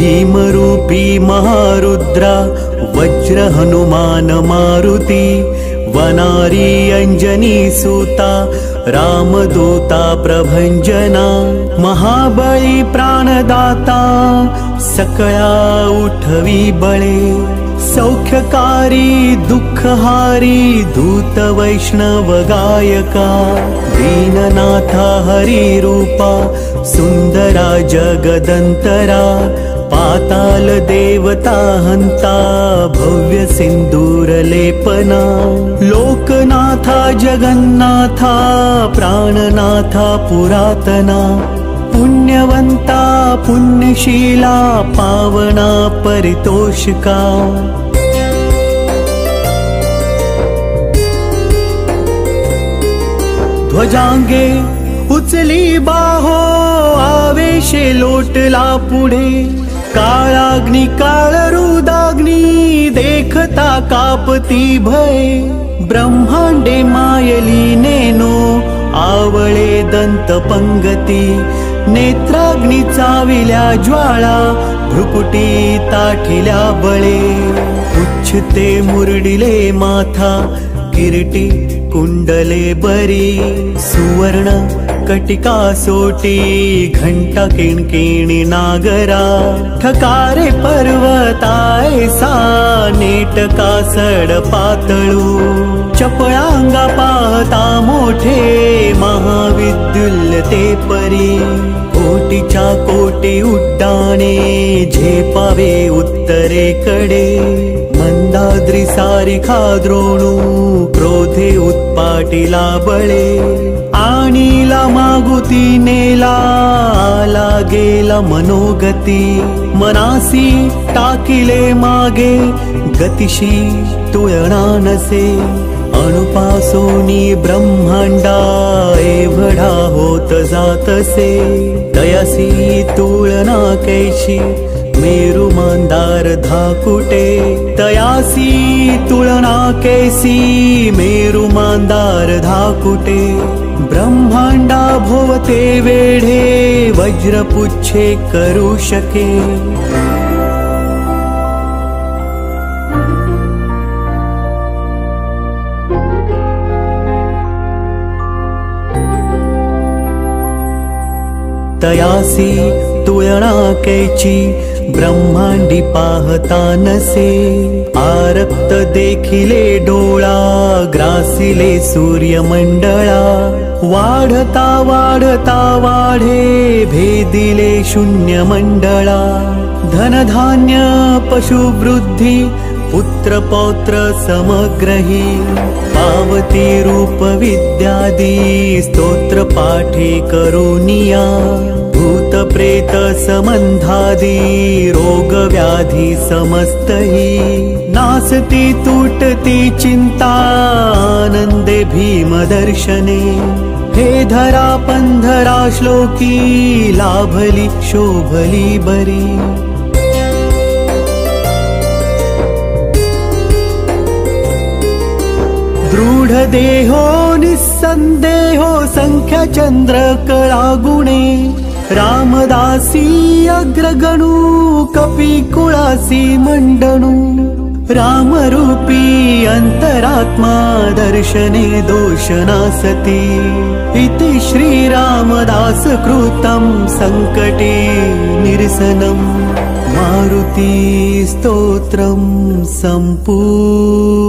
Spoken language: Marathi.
भीमरूपी महारुद्रा वज्र हनुमान मारुती वनारी अंजनी सूता रामदूता प्रभंजना महाबळी प्राणदाता सकळा उठवी बळे सौख्यकारी दुःखहारी दूत वैष्णव गायका दीननाथा हरी रूपा सुंदरा जगदंतरा पाताल देवता हंता भव्य सिंदूर लेपना लोकनाथा जगन्नाथा प्राणनाथा पुरातना पुण्यवंता पुण्यशीला पावना परितोषिका ध्वजांगे उचली बाहो आवेशे लोटला पुढे काळाग्नी काळरुदाग्नी देखता कापती भय ब्रह्मांडे मायली नेनो आवळे दंत पंगती नेत्राग्नी चाविल्या ज्वाळा भ्रुकुटी ताठिल्या बळे उच्छते मुरडिले माथा किरीटी कुंडले बरी सुवर्ण कटिका सोटी घंटा किणकिणी नागरा ठकारे पर्वताय सा नेटका सड पातळू चपळांगा पाहता मोठे महाविद्युल्य ते परी कोटीच्या कोटी उड्डाणे झेपावे उत्तरेकडे मंदाद्री सारिखा द्रोणू क्रोधे उत्पाटिला बळे आणीला मागुती नेला आला गेला मनोगती मनासी टाकिले मागे गतिशी तुळना नसे अणुपासोनी ब्रह्मांडा एवढा होत जातसे तयासी तुळना कैशी मेरु मंदार धाकुटे तयासी तुलना कैसी मेरु मंदार धाकुटे ब्रह्मांडा भोवते वेढे वज्रपुच्छे करू शके तयासी तुळना कैची ब्रह्मांडी पाहता नसे आरक्त देखिले डोळा ग्रासिले सूर्यमंडळा वाढता वाढता वाढे भेदिले शून्य मंडळा धनधान्य पशुवृद्धी पुत्र पौत्र समग्रही पावती रूप विद्यादी स्तोत्र पाठे करोनिया भूत प्रेत संबंधादी रोग व्याधी समस्तही नासती तुटती चिंता आनंदे भीम दर्शने हे धरा पंधरा श्लोकी लाभली शोभली बरी दृढ देहो निस्संदेहो संख्या चंद्र कळा गुणे रामदासी अग्रगणू कपिकुळासी मंडणू रामरूपी अंतरात्मा दर्शने दोषनासती इति श्री रामदास कृतं संकटे निरसनं मारुती स्तोत्रं संपूर्णम्।